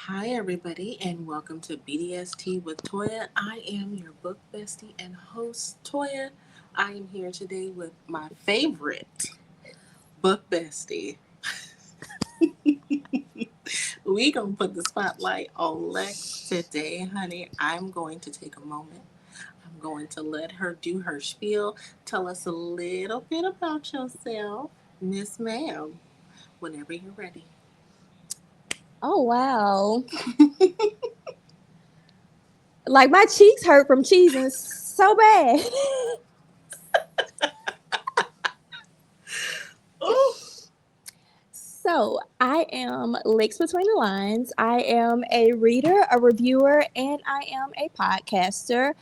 Hi, everybody, and welcome to BDST with Toya. I am your book bestie and host, Toya. I am here today with my favorite book bestie. We gonna put the spotlight on Lex today, honey. I'm going to take a moment. I'm going to let her do her spiel. Tell us a little bit about yourself, Miss Ma'am. Whenever you're ready. Oh wow. Like my cheeks hurt from cheesing so bad. Oh, So I am Lex Between the Lines. I am a reader, a reviewer, and I am a podcaster.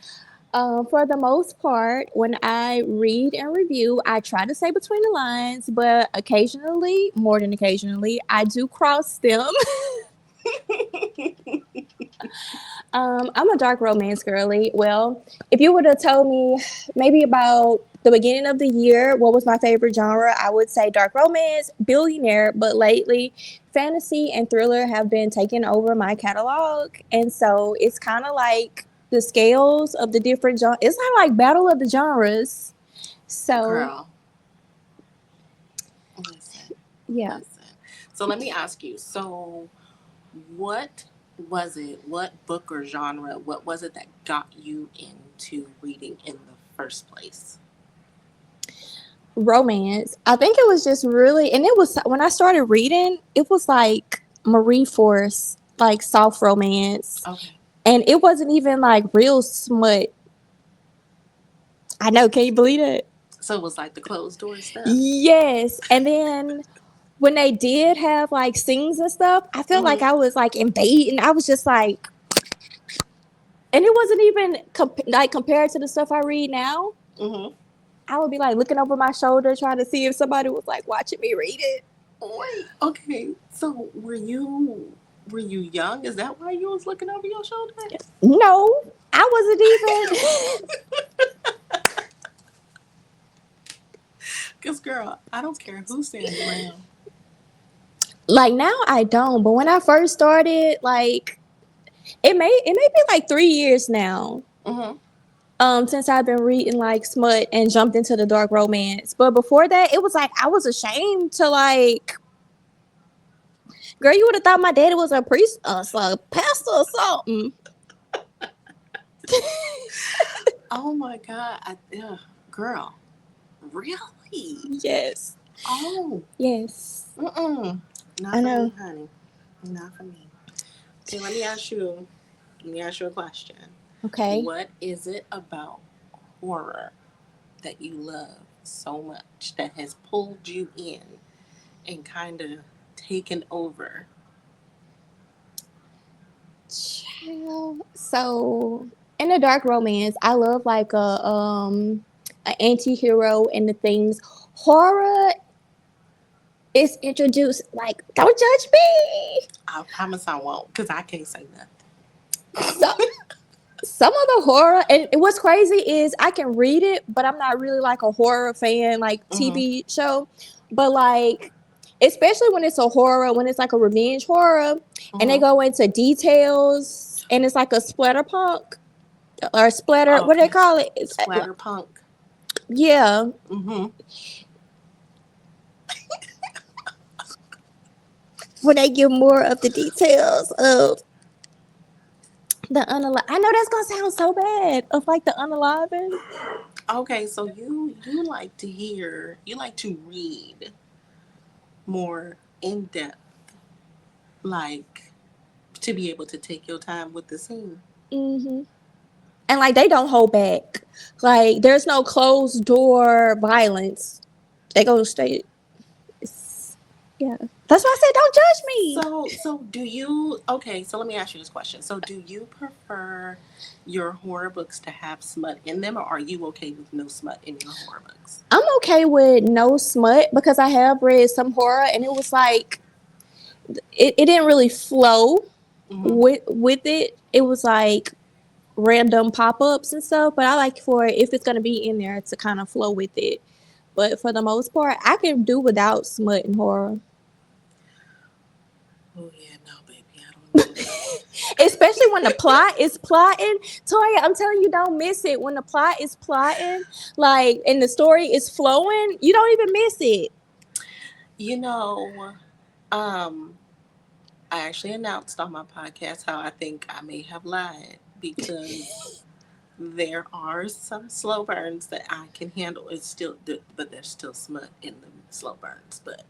For the most part, when I read and review, I try to say between the lines, but occasionally, more than occasionally, I do cross them. I'm a dark romance girly. Well, if you would have told me maybe about the beginning of the year what was my favorite genre, I would say dark romance, billionaire. But lately, fantasy and thriller have been taking over my catalog, and so it's kind of like the scales of the different genres. It's not like battle of the genres. So girl, listen. yeah, Listen. So let me ask you. So, what was it? What book or genre? What was it that got you into reading in the first place? romance. I think it was just really, and it was when I started reading, it was like Marie Force, like soft romance, Okay. and it wasn't even like real smut. I know, can you believe it? So it was like the closed door stuff. Yes, and then when they did have like scenes and stuff, I felt like Mm-hmm. I was like invading. I was just like, and it wasn't even like compared to the stuff I read now. Mm-hmm. I would be like looking over my shoulder trying to see if somebody was like watching me read it. Wait. Okay. So were you young? Is that why you was looking over your shoulder? No, I wasn't even. Cause girl, I don't care who stands around. Like now I don't, but when I first started, like it may be like 3 years now. Mm-hmm. Since I've been reading like smut and jumped into the dark romance. But before that, it was like I was ashamed to like girl, you would have thought my daddy was a priest a pastor or something. Oh my God. Girl. Really? Yes. Oh. Yes. Mm-mm. Not I for me, know. honey. Not for me. Okay, let me ask you a question. Okay. What is it about horror that you love so much that has pulled you in and kind of taken over? Child. So in a dark romance, I love like an anti-hero and the things. Horror is introduced like don't judge me. I promise I won't, because I can't say So nothing. some of the horror and what's crazy is I can read it, but I'm not really like a horror fan like Mm-hmm. TV show. But like especially when it's a horror, when it's like a revenge horror and they Mm-hmm. go into details and it's like a splatter punk or splatter, what do they Okay. call it? Splatterpunk. Yeah, Mm-hmm. when they give more of the details of the unalive. I know that's gonna sound so bad of like the unaliving. Okay, so you like to hear, you like to read more in depth, like to be able to take your time with the scene. Hmm. And like they don't hold back. Like there's no closed door violence. They go straight. Yeah, that's why I said don't judge me. So do you, okay, so let me ask you this question. So do you prefer your horror books to have smut in them, or are you okay with no smut in your horror books? I'm okay with no smut because I have read some horror and it was like it didn't really flow Mm-hmm. with it. It was like random pop ups and stuff. But I like for if it's gonna be in there to kind of flow with it. But for the most part, I can do without smut and horror. Oh yeah, no, baby, I don't need it. when the plot is plotting. Toya, I'm telling you, don't miss it. When the plot is plotting, like, and the story is flowing, you don't even miss it. You know, um, I actually announced on my podcast how I think I may have lied because there are some slow burns that I can handle. It's still, but there's still smut in the slow burns. But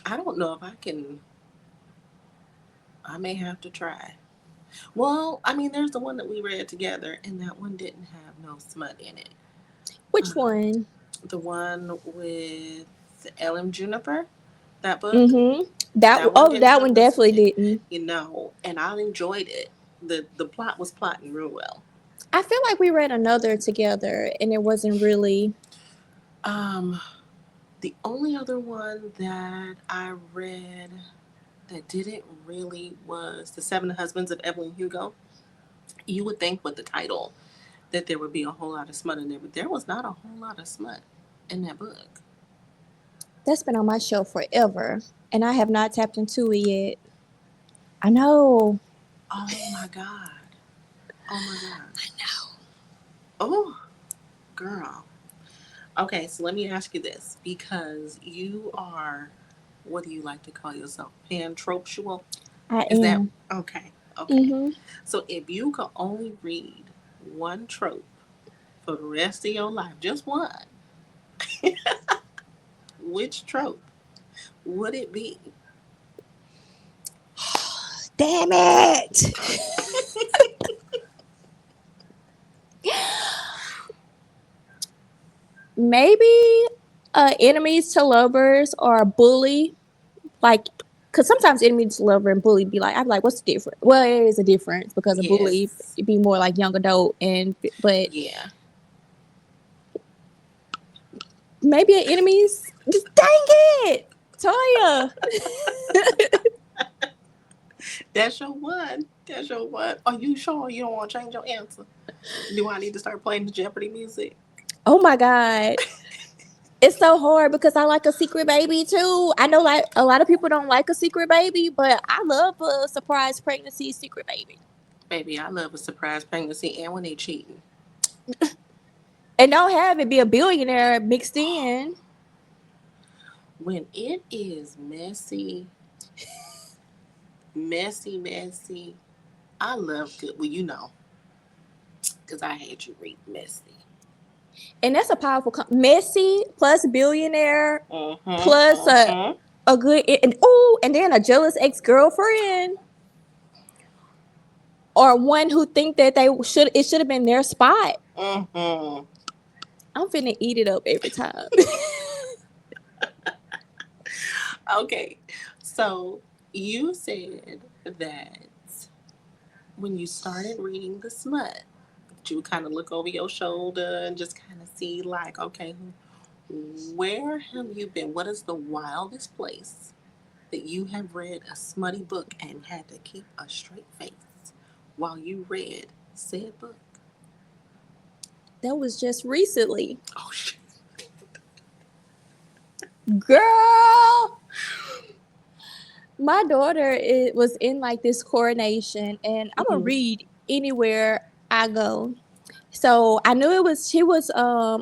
I don't know if I can. I may have to try. Well, I mean, there's the one that we read together, and that one didn't have no smut in it. Which Um, one? the one with Ellen Juniper, that book, Mm-hmm. that one Oh, didn't that have one no definitely smut, didn't. and I enjoyed it. The plot was plotting real well. I feel like we read another together, and it wasn't really. Um, the only other one that I read that didn't really was The Seven Husbands of Evelyn Hugo. You would think with the title that there would be a whole lot of smut in there, but there was not a whole lot of smut in that book. That's been on my shelf forever, and I have not tapped into it yet. I know. Oh my god. Oh my god. I know. Oh, girl. Okay, so let me ask you this because you are, what do you like to call yourself? Pantropsual? I Is that am. okay? Okay. Mm-hmm. So if you could only read one trope for the rest of your life, just one, which trope would it be? Damn it. Maybe enemies to lovers or a bully. Like, because sometimes enemies to lover and bully be like, I'm like, what's the difference? Well, there is a difference because a bully Yes. be more like young adult, and but Yeah. maybe an enemies. Just dang it, Toya. That's your one. That's your one. Are you sure you don't want to change your answer? Do I need to start playing the Jeopardy music? Oh my god. It's so hard because I like a secret baby too. I know like a lot of people don't like a secret baby, but I love a surprise pregnancy secret baby. Baby, I love a surprise pregnancy and when they cheating. And don't have it be a billionaire mixed in. When it is messy, messy, messy, I love good. Well, you know, because I hate you read messy. And that's a powerful messy plus billionaire plus Mm-hmm. a good and oh and then a jealous ex-girlfriend or one who think that they should have been their spot. Mm-hmm. I'm finna eat it up every time. Okay. So you said that when you started reading the smut, you would kind of look over your shoulder and just kind of see, like, okay, where have you been? What is the wildest place that you have read a smutty book and had to keep a straight face while you read said book? That was just recently. Oh, shit. Girl, my daughter was in like this coronation, and I'm gonna Mm-hmm. read anywhere I go. So I knew she was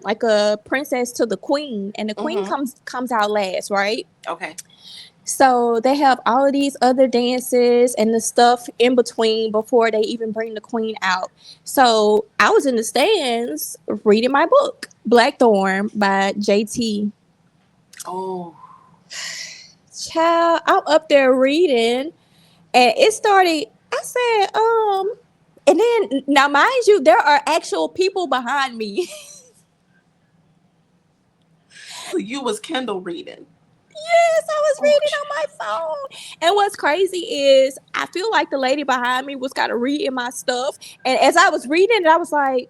like a princess to the queen, and the queen Mm-hmm. comes out last, right? Okay. So they have all of these other dances and the stuff in between before they even bring the queen out. So I was in the stands reading my book, Blackthorn by JT. Oh. Child, I'm up there reading, and it started. I said, and then now, mind you, there are actual people behind me. So you was Kindle reading. Yes, I was Oh, reading on my phone. And what's crazy is I feel like the lady behind me was kind of reading my stuff. And as I was reading it, I was like,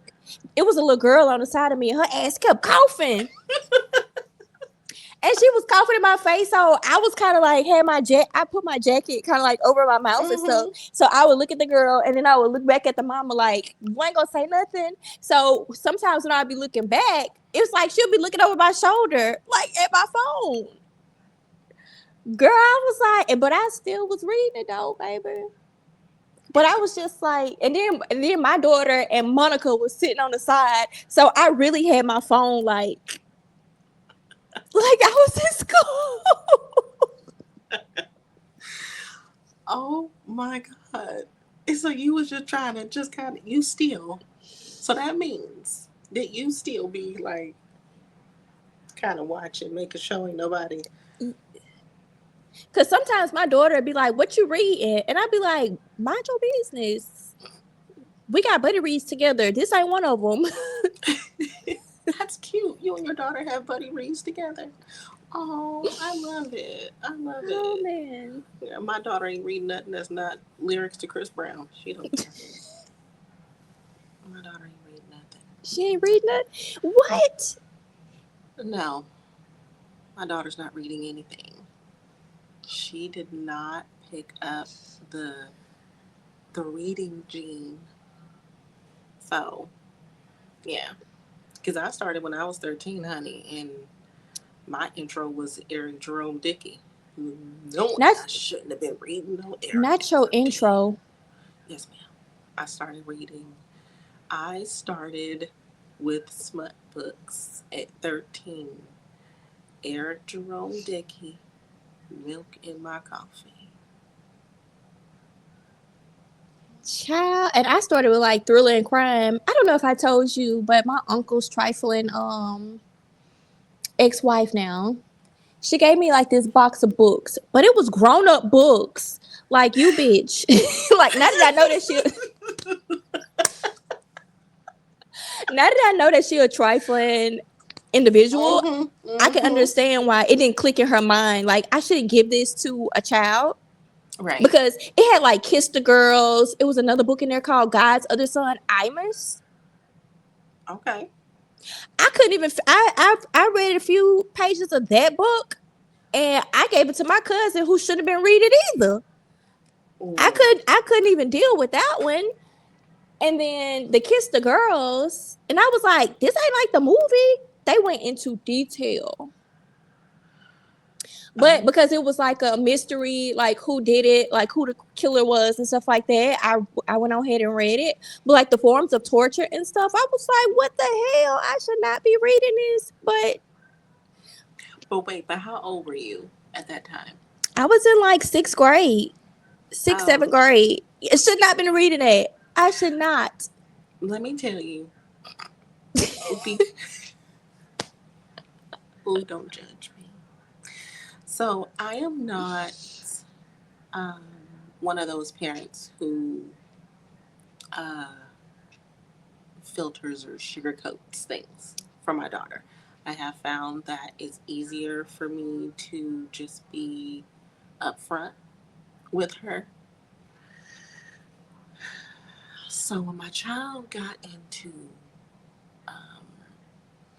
it was a little girl on the side of me, and her ass kept coughing. And she was coughing in my face, so I was kind of like, had I put my jacket kind of like over my mouth and stuff. mm-hmm. So I would look at the girl, and then I would look back at the mama like, you ain't gonna say nothing. So sometimes when I'd be looking back, it was like she'll be looking over my shoulder, like at my phone. Girl, I was like, but I still was reading it though, baby. But I was just like, and then my daughter and Monica was sitting on the side, so I really had my phone like I was in school. Oh my God. And so you was just trying to just kind of, you still, so that means that you still be like kind of watching, making sure ain't nobody. Cause sometimes my daughter would be like, "What you reading?" And I'd be like, "Mind your business. We got buddy reads together. This ain't one of them." That's cute. You and your daughter have buddy reads together. Oh, I love it. I love Oh it. man, Yeah, my daughter ain't reading nothing that's not lyrics to Chris Brown. She don't care. My daughter ain't reading nothing. she ain't reading it. What? No, my daughter's not reading anything. She did not pick up the the reading gene. So yeah, because I started when I was 13, honey, and my intro was Eric Jerome Dickey. No, Not I shouldn't have been reading no Eric not at your 13. intro. Yes, ma'am. I started reading. I started with smut books at 13. Eric Jerome Dickey, Milk in My Coffee. Child, and I started with like thriller and crime. I don't know if I told you, but my uncle's trifling ex-wife now. She gave me like this box of books, but it was grown-up books. Like you bitch. Like now that I know that she a trifling individual, Mm-hmm. I can Mm-hmm. understand why it didn't click in her mind. Like I shouldn't give this to a child Right. because it had like Kiss the Girls. It was another book in there called God's Other Son, Imus. Okay. I couldn't even. I read a few pages of that book, and I gave it to my cousin who shouldn't have been reading either. Ooh. I couldn't even deal with that one. And then the Kiss the Girls, and I was like, this ain't like the movie. They went into detail. But Oh. because it was like a mystery, like who did it, like who the killer was and stuff like that, I went on ahead and read it. But like the forms of torture and stuff, I was like, what the hell? I should not be reading this. But But wait, but how old were you at that time? I was in like sixth grade, sixth, Oh, seventh grade. I should not have been reading that. I should not. let me tell you. Be- Ooh, don't judge me. So I am not um, one of those parents who uh, filters or sugarcoats things for my daughter. I have found that it's easier for me to just be upfront with her. So when my child got into um,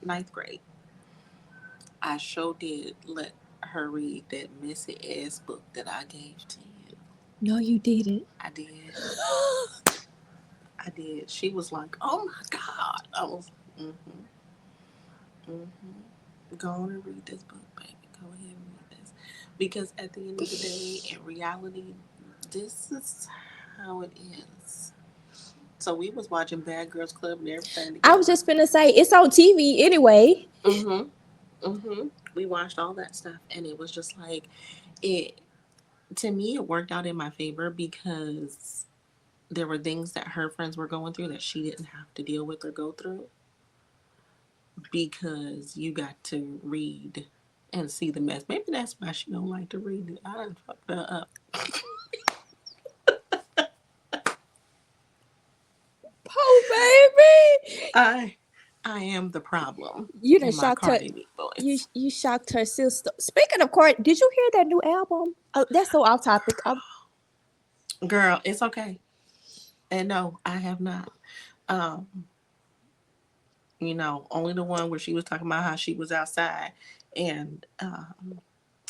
ninth grade, I sure did let her read that messy ass book that I gave to you. No, you didn't. I did. I did. She was like, "Oh my God!" I was, mm-hmm, mm-hmm. Go on and read this book, baby. Go ahead and read this, because at the end of the day, in reality, this is how it is. So we was watching Bad Girls Club and everything I was together. just gonna say it's on TV anyway. Mm-hmm. Mm-hmm. We watched all that stuff, and it was just like it. To me, it worked out in my favor because there were things that her friends were going through that she didn't have to deal with or go through because you got to read and see the mess. Maybe that's why she don't like to read. I done fucked her up. Oh baby, I I am the problem you done in my shocked her. Cardi B You voice. you shocked her sister. Speaking of court, did you hear that new album? Oh, that's so off topic. Girl, it's okay. And no, I have not. Um, only the one where she was talking about how she was outside. And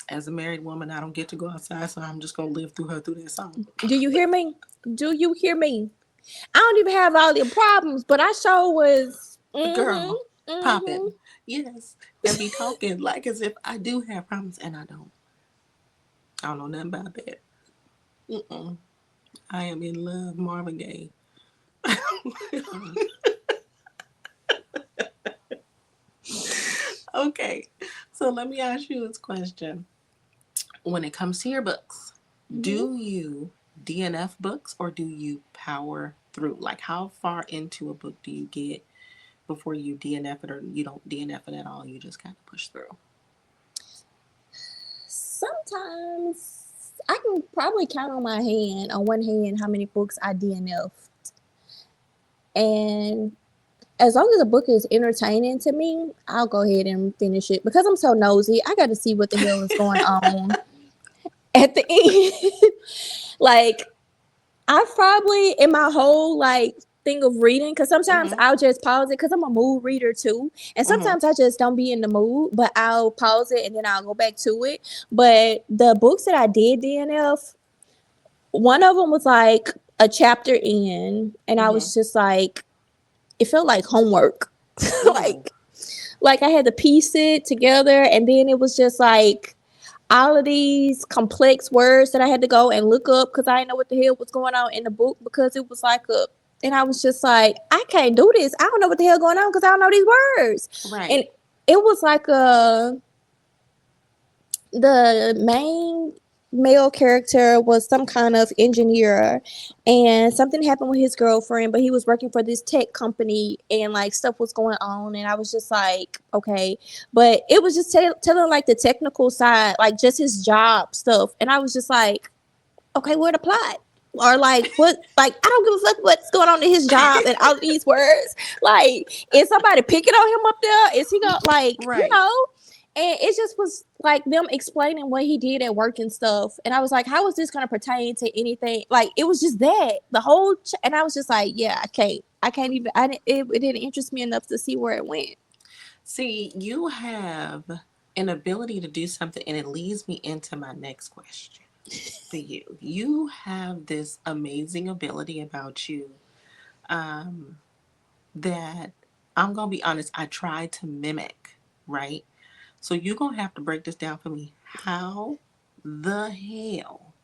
as a married woman, I don't get to go outside, so I'm just gonna live through her through that song. Do you hear me? Do you hear me? I don't even have all the problems, but I sure was. Girl, Mm-hmm. pop it. Mm-hmm. Yes. And be talking like as if I do have problems and I don't. I don't know nothing about that. Mm-mm. I am in love, Marvin Gaye. Okay, so let me ask you this question. When it comes to your books, Mm-hmm. do you DNF books or do you power through? Like, how far into a book do you get before you DNF it, or you don't DNF it at all? You just kind of push through. Sometimes I can probably count on one hand, how many books I DNF. And as long as a book is entertaining to me, I'll go ahead and finish it because I'm so nosy. I got to see what the hell is going on at the end. Like, I've probably in my whole like thing of reading, because sometimes Mm-hmm. I'll just pause it because I'm a mood reader too, and Mm-hmm. sometimes I just don't be in the mood, but I'll pause it and then I'll go back to it. But the books that I did DNF, one of them was like a chapter in, and I Mm-hmm. was just like, it felt like homework. Ooh. like like I had to piece it together, and then it was just like all of these complex words that I had to go and look up because I didn't know what the hell was going on in the book, because it was like a, and I was just like, I can't do this. I don't know what the hell going on because I don't know these words. And Right. it was like the main male character was some kind of engineer, and something happened with his girlfriend, but he was working for this tech company and like stuff was going on, and I was just like, okay. But it was just telling like the technical side, like just his job stuff, and I was just like, okay, where the plot, or like what, like I don't give a fuck what's going on in his job and all these words. Like, is somebody picking on him up there? Is he gonna, like, Right. and it just was like them explaining what he did at work and stuff, and I was like, how is this gonna pertain to anything? Like, it was just that the whole and I was just like, yeah, I can't even, it didn't interest me enough to see where it went. See, you have an ability to do something, and it leads me into my next question for you. You have this amazing ability about you, um, that I'm gonna be honest, I try to mimic, right? So you're gonna have to break this down for me. How the hell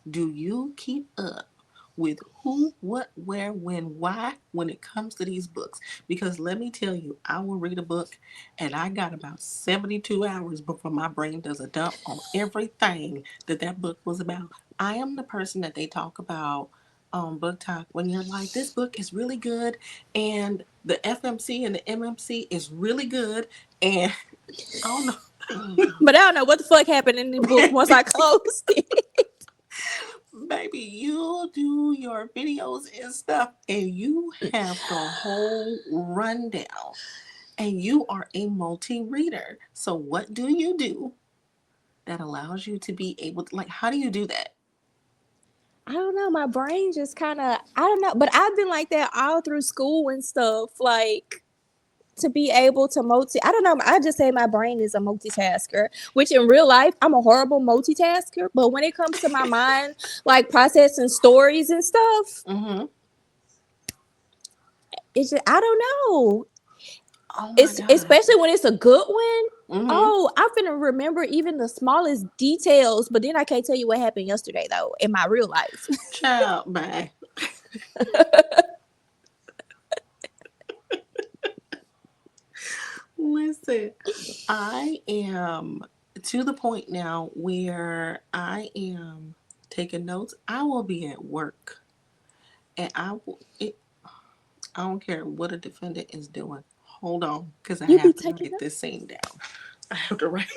do you keep up with who, what, where, when, why when it comes to these books? Because let me tell you, I will read a book and I got about 72 hours before my brain does a dump on everything that that book was about. I am the person that they talk about on Book Talk when you're like, this book is really good, and the FMC and the MMC is really good, and I don't But I don't know what the fuck happened in the book once I closed it. baby, you do your videos and stuff, and you have the whole rundown, and you are a multi reader. So, what do you do that allows you to be able to, like, how do you do that? I don't know. My brain just kind of, I don't know. But I've been like that all through school and stuff. Like, to be able to I don't know. I just say my brain is a multitasker, which in real life, I'm a horrible multitasker. But when it comes to my mind, like processing stories and stuff, Mm-hmm. it's just, I don't know. Oh my It's God. especially when it's a good one. Mm-hmm. Oh, I'm finna remember even the smallest details, but then I can't tell you what happened yesterday though in my real life. Child, bye. Listen, I am to the point now where I am taking notes. I will be at work, and I don't care what a defendant is doing. Hold on, because I You be have to taking write them. this scene down. I have to write.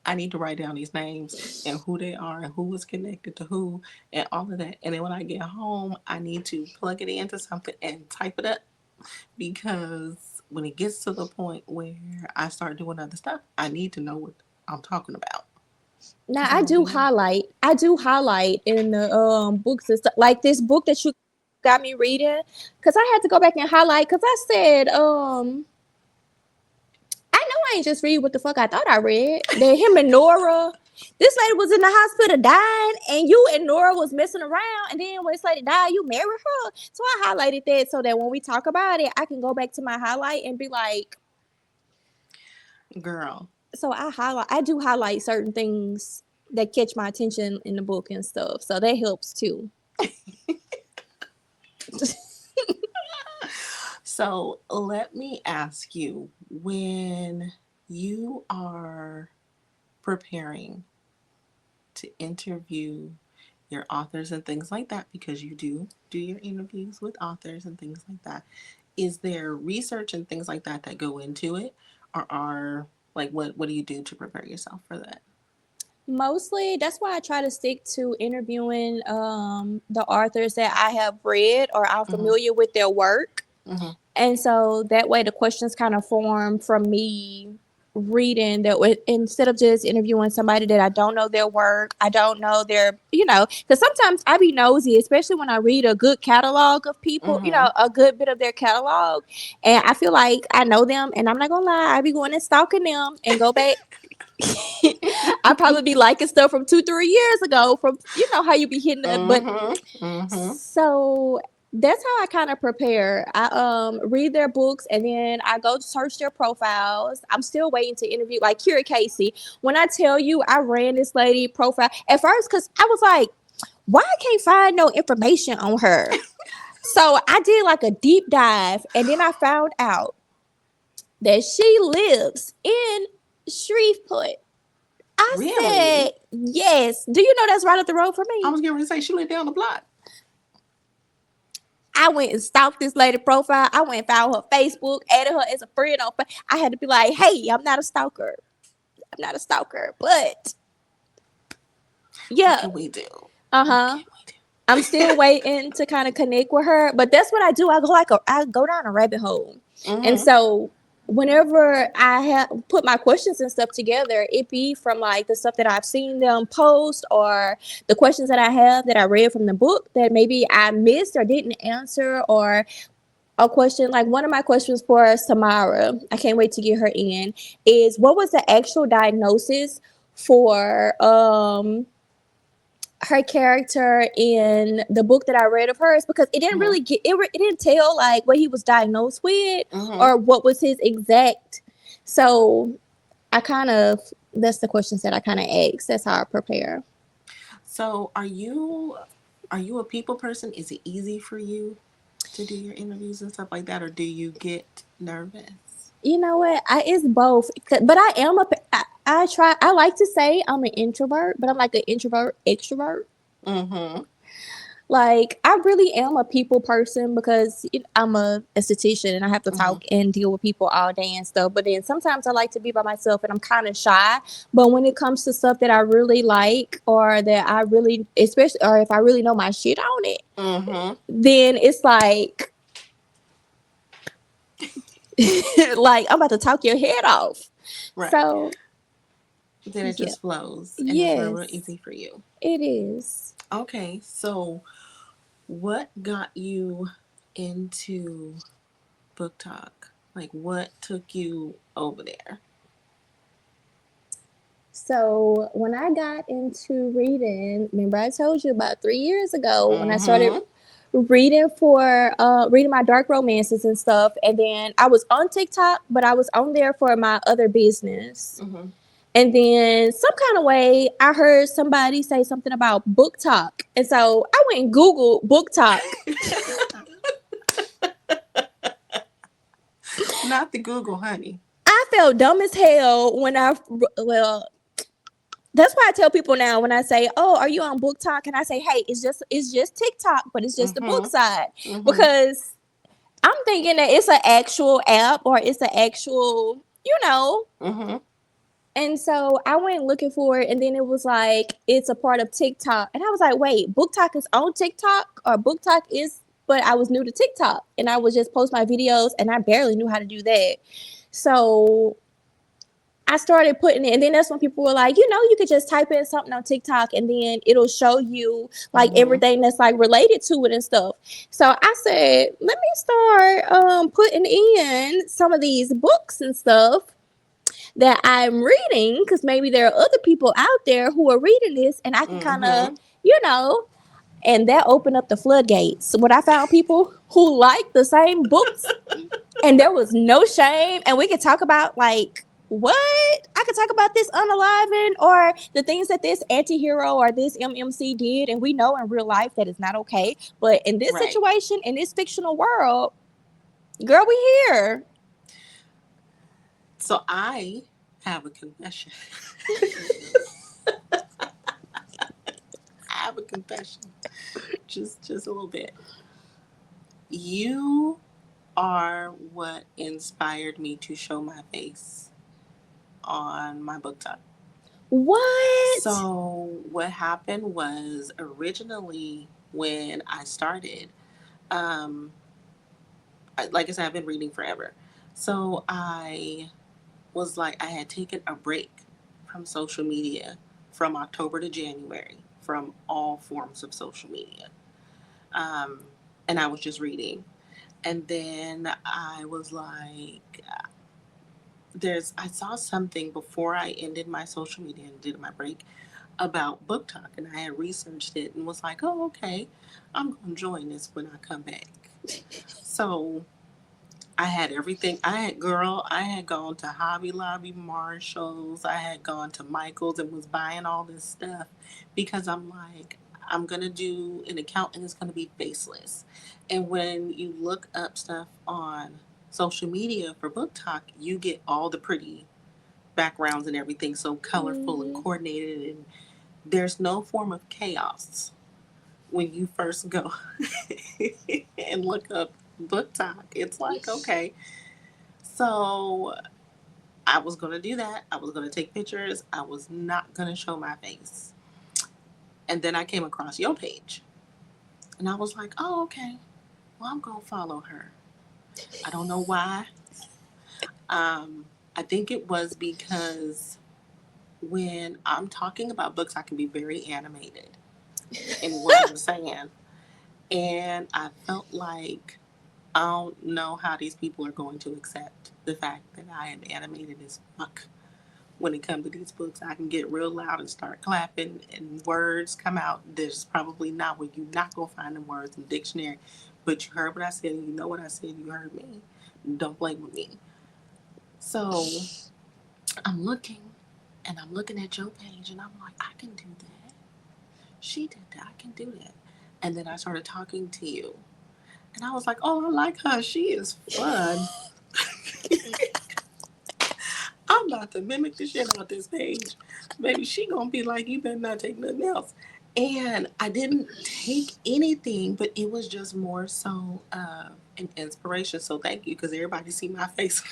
I need to write down these names and who they are and who is connected to who and all of that. And then when I get home, I need to plug it into something and type it up, because when it gets to the point where I start doing other stuff, I need to know what I'm talking about. Now Because I don't be knowing. I do highlight in the books and stuff. Like this book that you got me reading, because I had to go back and highlight because I said I know I ain't just read what the fuck I thought I read. That him and Nora, this lady was in the hospital dying, and you and Nora was messing around, and then when this lady died, you married her. So I highlighted that so that when we talk about it, I can go back to my highlight and be like, Girl, so I do highlight certain things. that catch my attention in the book and stuff. So that helps too. So let me ask you, when you are preparing to interview your authors and things like that, because you do your interviews with authors and things like that, is there research and things like that that go into it, or are like what do you do to prepare yourself for that? Mostly, that's why I try to stick to interviewing the authors that I have read or I'm Mhm. familiar with their work. Mhm. And so that way the questions kind of form from me reading that instead of just interviewing somebody that I don't know their work, I don't know their, because sometimes I be nosy, especially when I read a good catalog of people, Mhm. a good bit of their catalog. And I feel like I know them, and I'm not going to lie, I be going and stalking them and go back. I probably be liking stuff from 2-3 years ago from how you be hitting that. But Mhm. Mhm. so that's how I kind of prepare. I read their books, and then I go search their profiles. I'm still waiting to interview like Kira Casey. When I tell you I ran this lady profile at first, because I was like, why I can't find no information on her? So I did like a deep dive, and then I found out that she lives in Shreveport. I said, Really? yes. Do you know that's right up the road for I me? was going to say she lived down the block. I went and stalked this lady profile. I went and found her Facebook, added her as a friend on. I had to be like, "Hey, I'm not a stalker. I'm not a stalker, but What yeah, can we do? What uh-huh. can we I'm still waiting to kind of connect with her, but that's what I do. I go down a rabbit hole, do? and Mhm. so whenever I have put my questions and stuff together, it be from like the stuff that I've seen them post or the questions that I have that I read from the book that maybe I missed or didn't answer, or a question like one of my questions for Samara, I can't wait to get her in, is what was the actual diagnosis for her character in the book that I read of hers, because it didn't Mhm. really it didn't tell like what he was diagnosed with Mhm. or what was his exact. So I kind of that's the questions that I kind of ask. That's how I prepare. So, are you a people person? Is it easy for you to do your interviews and stuff like that, or do you get nervous? You know what? It's both, but I am I try. I like to say I'm an introvert, but I'm like an introvert extrovert. Mhm. Like I really am a people person because I'm a esthetician and I have to Mhm. talk and deal with people all day and stuff. But then sometimes I like to be by myself and I'm kind of shy. But when it comes to stuff that I really like or that I really, especially, or if I really know my shit on it, Mhm. then it's like, like I'm about to talk your head off. Right. So Then it yeah, just flows, and it's real, real yes, easy for you. it is. Okay. So, what got you into book talk? Like, what took you over there? So when I got into reading, remember I told you about 3 years ago when I started Mhm. reading my dark romances and stuff, and then I was on TikTok, but I was on there for my other business. Mhm. And then some kind of way I heard somebody say something about book talk. And so I went and Googled book talk. Not the Google, honey. I felt dumb as hell when well, that's why I tell people now when I say, "Oh, are you on Book Talk?" and I say, "Hey, it's just TikTok, but it's just the book Mhm. side," Mhm. because I'm thinking that it's an actual app or it's an actual, you know. Mhm. And so I went looking for it, and then it was like it's a part of TikTok, and I was like, "Wait, Book Talk is on TikTok, or Book Talk is?" But I was new to TikTok, and I would just post my videos, and I barely knew how to do that. So I started putting it, and then that's when people were like, you could just type in something on TikTok, and then it'll show you like Mhm. everything that's like related to it and stuff. So I said, let me start putting in some of these books and stuff that I'm reading, because maybe there are other people out there who are reading this, and I can kind of, Mhm. you know, and that opened up the floodgates. When I found people who like the same books, and there was no shame, and we could talk about like what? I could talk about this unaliving or the things that this anti-hero or this MMC did, and we know in real life that is not okay. But in this Right. situation, in this fictional world, girl, we here. So I have a confession. I have a confession. Just a little bit. You are what inspired me to show my face on my book talk. What? So what happened was originally when I started, um, like I said, I've been reading forever. So I was like, I had taken a break from social media from October to January from all forms of social media. Um, and I was just reading. And then I was like, I saw something before I ended my social media and did my break about book talk. And I had researched it and was like, oh, okay, I'm going to join this when I come back. So I had everything. I had gone to Hobby Lobby, Marshalls. I had gone to Michael's and was buying all this stuff because I'm like, I'm going to do an account and it's going to be faceless. And when you look up stuff on social media for Book Talk, you get all the pretty backgrounds and everything so colorful and Mm, coordinated. And there's no form of chaos when you first go and look up Book Talk. It's like, okay, so I was going to do that. I was going to take pictures. I was not going to show my face. And then I came across your page. And I was like, oh, okay. Well, I'm going to follow her. I don't know why. I think it was because when I'm talking about books, I can be very animated in what I'm saying. And I felt like I don't know how these people are going to accept the fact that I am animated as fuck. When it comes to these books, I can get real loud and start clapping, and words come out. There's probably not where you're not gonna find the words in the dictionary, but you heard what I said, and you know what I said. You heard me. Don't play with me. So I'm looking, and I'm looking at your page, and I'm like, I can do that. She did that. I can do that. And then I started talking to you, and I was like, oh, I like her. She is fun. I'm about to mimic the shit out this page. Baby, she gonna be like, you better not take nothing else. And I didn't take anything, but it was just more so an inspiration. So thank you, because everybody see my face.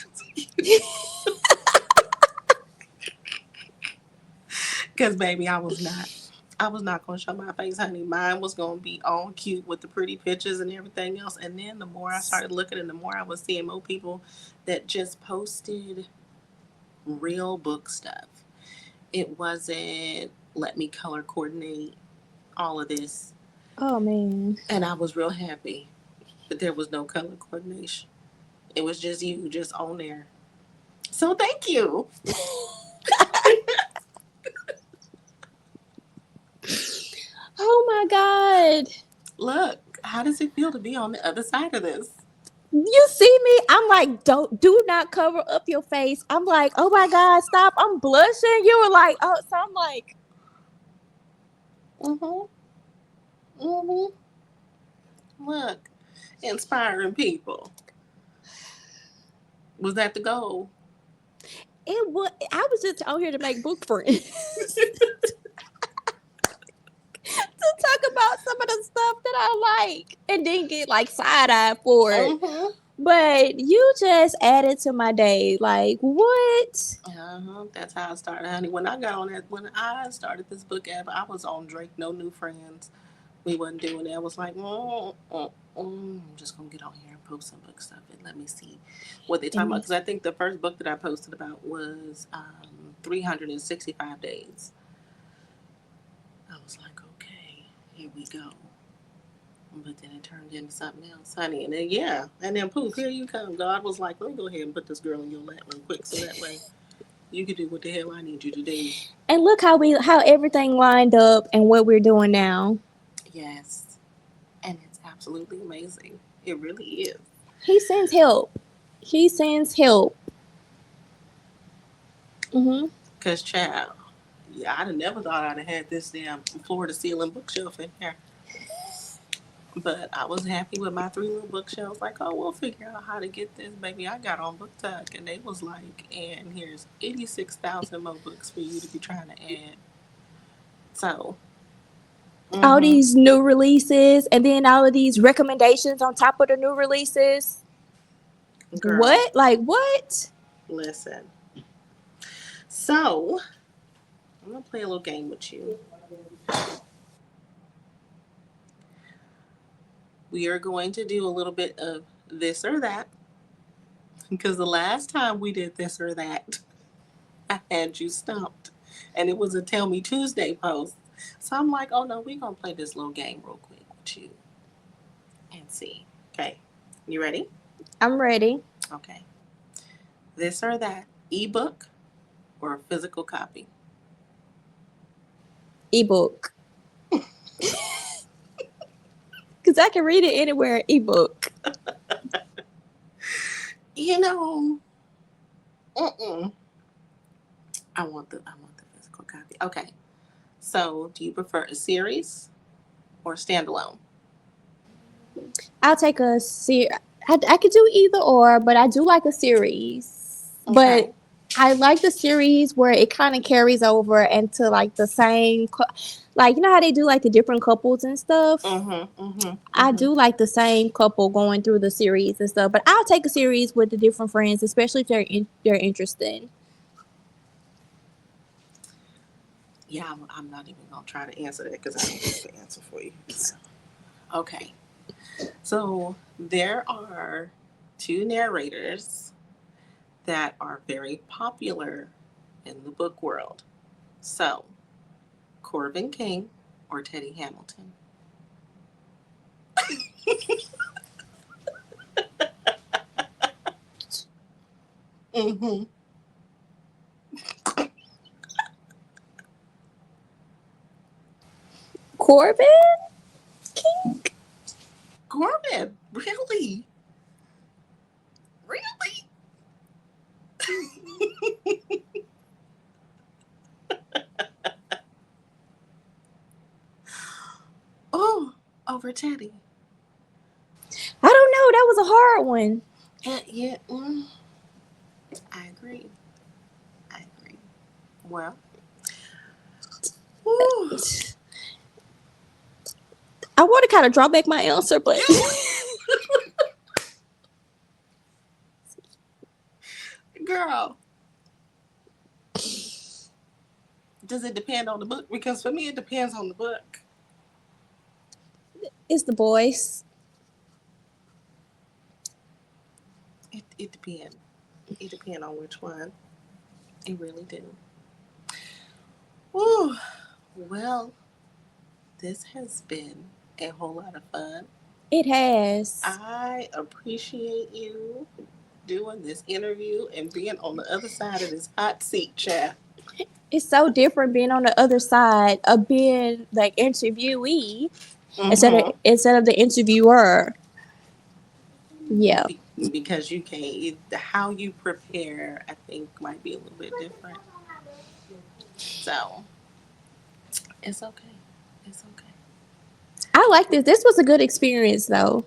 Because baby, I was not gonna show my face, honey. Mine was gonna be all cute with the pretty pictures and everything else. And then the more I started looking, and the more I was seeing more people that just posted real book stuff. It wasn't let me color coordinate all of this. oh man. And I was real happy that there was no color coordination. It was just you, just on there. So thank you. Oh my God. Look, how does it feel to be on the other side of this? You see me? I'm like, don't do not cover up your face. I'm like, oh my God, stop. I'm blushing. You were like, oh, so I'm like, Mm-hmm. Mm-hmm. Look, inspiring people. Was that the goal? it was I was just out here to make book friends. To talk about some of the stuff that I like and then get like side eye for it. Mm-hmm. But you just added to my day. Like, what? Uh-huh. That's how I started, honey. When I started this book app, I was on Drake, no new friends. We wasn't doing it. I was like, I'm just gonna get on here and post some book stuff and let me see what they talking about. And Because I think the first book that I posted about was 365 days. I was like, okay, here we go. But then it turned into something else, honey. And then and then poof, here you come. God was like, let me go ahead and put this girl in your lap real quick, so that way you can do what the hell I need you to do. and look how everything lined up and what we're doing now. Yes, and it's absolutely amazing. It really is. He sends help. He sends help. Mm-hmm. Cause child, yeah, I'd have never thought I'd have had this damn floor to ceiling bookshelf in here. But I was happy with my three little bookshelves. Like, oh, we'll figure out how to get this, baby. I got on Book Talk, and they was like, and here's 86,000 more books for you to be trying to add. So, All mm-hmm, these new releases, and then all of these recommendations on top of the new releases. girl, What? Like what? listen. So, I'm gonna play a little game with you. We are going to do a little bit of this or that because the last time we did this or that, I had you stumped, and it was a Tell Me Tuesday post. So I'm like, oh no, we're gonna play this little game real quick with you and see. Okay, you ready? I'm ready. Okay. This or that, ebook or a physical copy? Ebook. Because I can read it anywhere. Ebook. You know, mm-mm. I want the physical copy. Okay. So, do you prefer a series or standalone? I'll take a series. I could do either or, but I do like a series. Okay. But I like the series where it kind of carries over into like the same, like you know how they do like the different couples and stuff. Mm-hmm. Mm-hmm. I Mm-hmm. do like the same couple going through the series and stuff. But I'll take a series with the different friends, especially if they're interested. Yeah, I'm not even gonna try to answer that because I don't have the answer for you. So, okay. So there are two narrators that are very popular in the book world. So, Corbin King or Teddy Hamilton? Mm-hmm. Corbin King. Corbin, really? Really? Oh, over Teddy. I don't know. That was a hard one. Yeah, I agree. I agree. Well, whew. I want to kind of draw back my answer, but Girl, does it depend on the book? Because for me, it depends on the book. it's the boys. It depends. It depends on which one. It really do. Whew. Well, this has been a whole lot of fun. It has. I appreciate you doing this interview and being on the other side of this hot seat, chat. It's so different being on the other side of being like interviewee Mm-hmm. instead of the interviewer. Yeah. Because you can't, how you prepare, I think, might be a little bit different. So, it's okay. It's okay. I like this. This was a good experience though.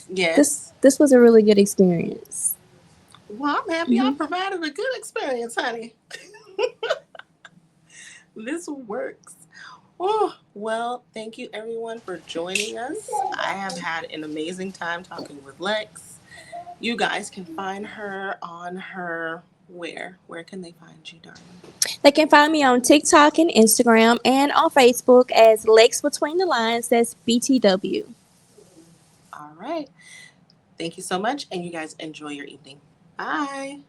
Yes. This was a really good experience. Well, I'm happy I Hmm. provided a good experience, honey. This works. Oh, well, thank you everyone for joining us. I have had an amazing time talking with Lex. You guys can find her on her where? Where can they find you, darling? They can find me on TikTok and Instagram and on Facebook as Lex Between the Lines. That's BTW. All right. Thank you so much, and you guys enjoy your evening. Bye.